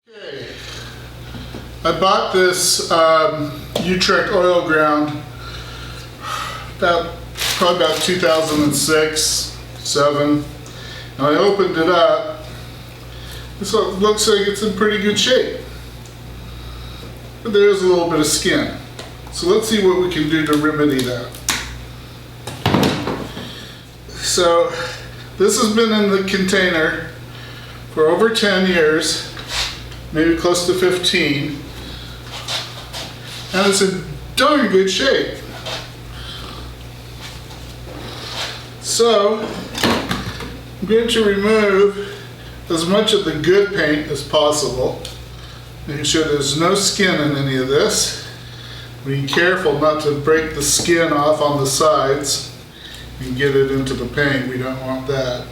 Okay, I bought this Utrecht oil ground probably about 2006, 7, and I opened it up. So it looks like it's in pretty good shape, but there is a little bit of skin. So let's see what we can do to remedy that. So this has been in the container for over 10 years. Maybe close to 15, and it's in darn good shape. So I'm going to remove as much of the good paint as possible, making sure there's no skin in any of this. Be careful not to break the skin off on the sides and get it into the paint. We don't want that.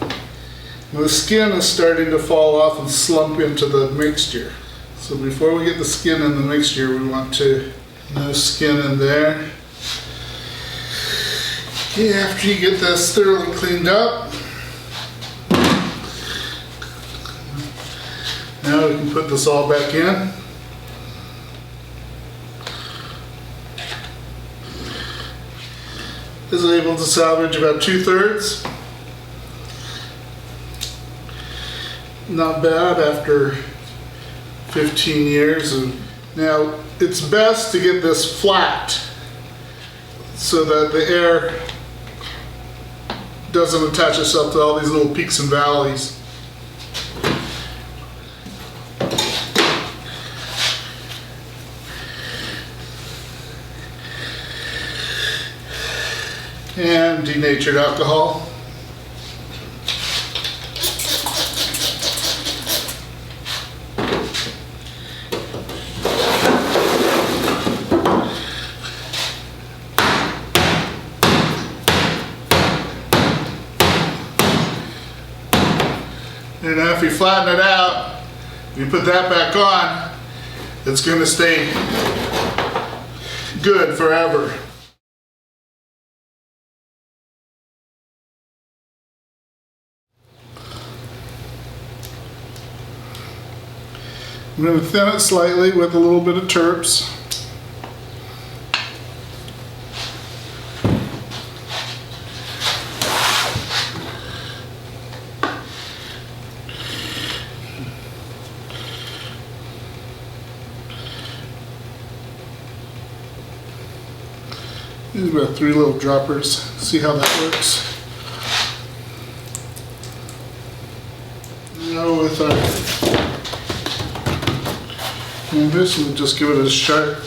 The skin is starting to fall off and slump into the mixture. So before we get the skin in the mixture, we want to, no skin in there. Okay, after you get this thoroughly cleaned up, now we can put this all back in. Is able to salvage about 2/3. Not bad after 15 years. Now it's best to get this flat so that the air doesn't attach itself to all these little peaks and valleys. And denatured alcohol. And now if you flatten it out, you put that back on, it's going to stay good forever. I'm going to thin it slightly with a little bit of terps. These are about 3 little droppers. See how that works. Now with our canvas, we'll just give it a short.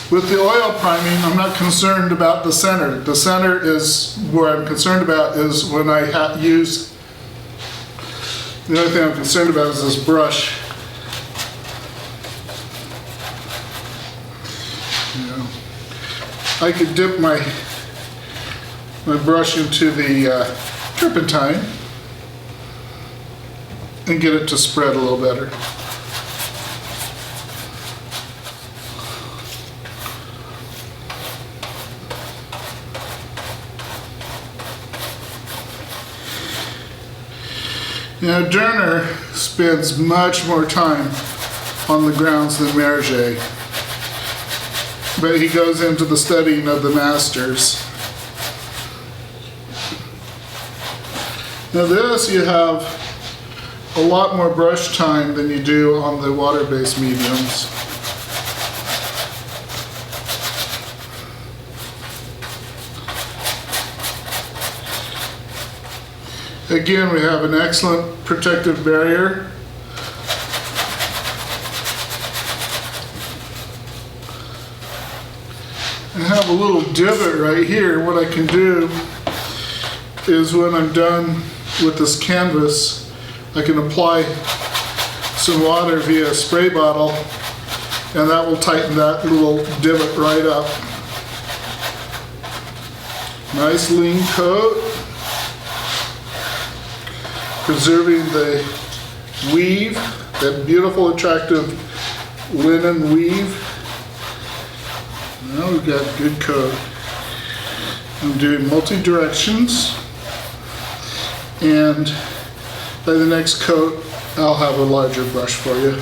With the oil priming, I'm not concerned about the center. The center is where I'm concerned about is when I use, the other thing I'm concerned about is this brush. You know, I could dip my brush into the turpentine and get it to spread a little better. Now, Derner spends much more time on the grounds than Maroger, but he goes into the studying of the masters. Now this, you have a lot more brush time than you do on the water-based mediums. Again, we have an excellent protective barrier. I have a little divot right here. What I can do is when I'm done with this canvas, I can apply some water via a spray bottle, and that will tighten that little divot right up. Nice lean coat, preserving the weave, that beautiful, attractive linen weave. Now we've got good coat. I'm doing multi-directions, and by the next coat I'll have a larger brush for you.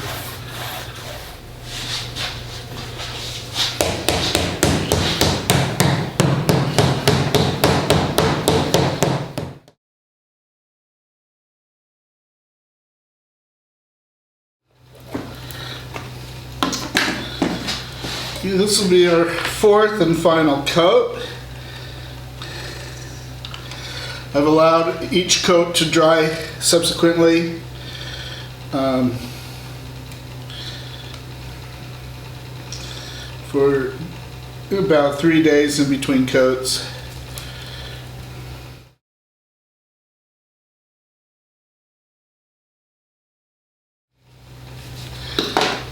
This will be our fourth and final coat. I've allowed each coat to dry subsequently. For about 3 days in between coats.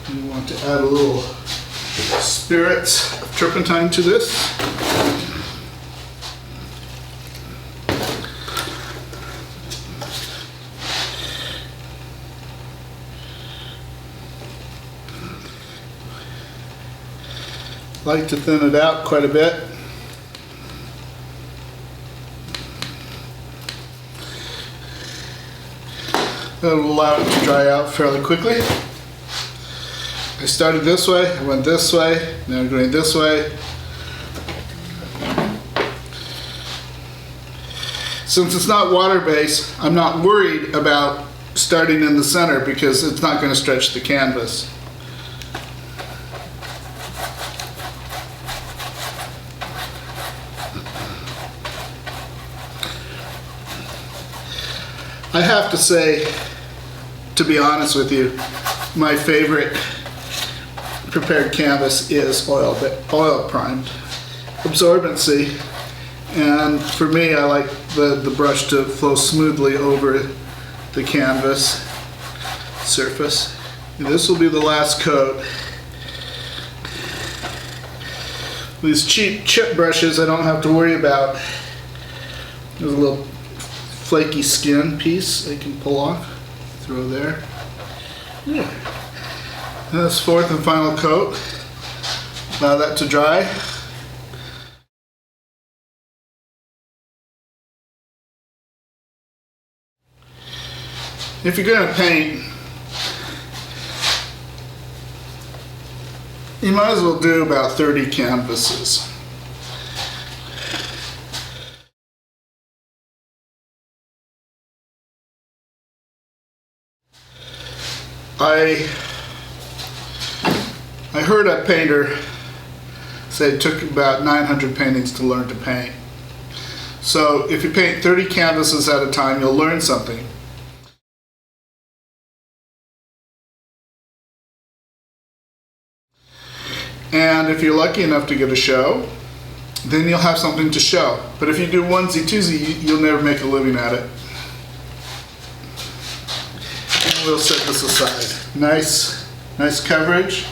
We want to add a little spirits of turpentine to this. Like to thin it out quite a bit. That'll allow it to dry out fairly quickly. I started this way, I went this way, now I'm going this way. Since it's not water-based, I'm not worried about starting in the center because it's not going to stretch the canvas. I have to say, to be honest with you, my favorite prepared canvas is oil primed. Absorbency, and for me I like the brush to flow smoothly over the canvas surface. And this will be the last coat. These cheap chip brushes I don't have to worry about. There's a little flaky skin piece I can pull off, throw there. Yeah. This fourth and final coat. Allow that to dry. If you're going to paint, you might as well do about 30 canvases. I heard a painter say it took about 900 paintings to learn to paint. So if you paint 30 canvases at a time, you'll learn something. And if you're lucky enough to get a show, then you'll have something to show. But if you do onesie-twosie, you'll never make a living at it. And we'll set this aside. Nice coverage.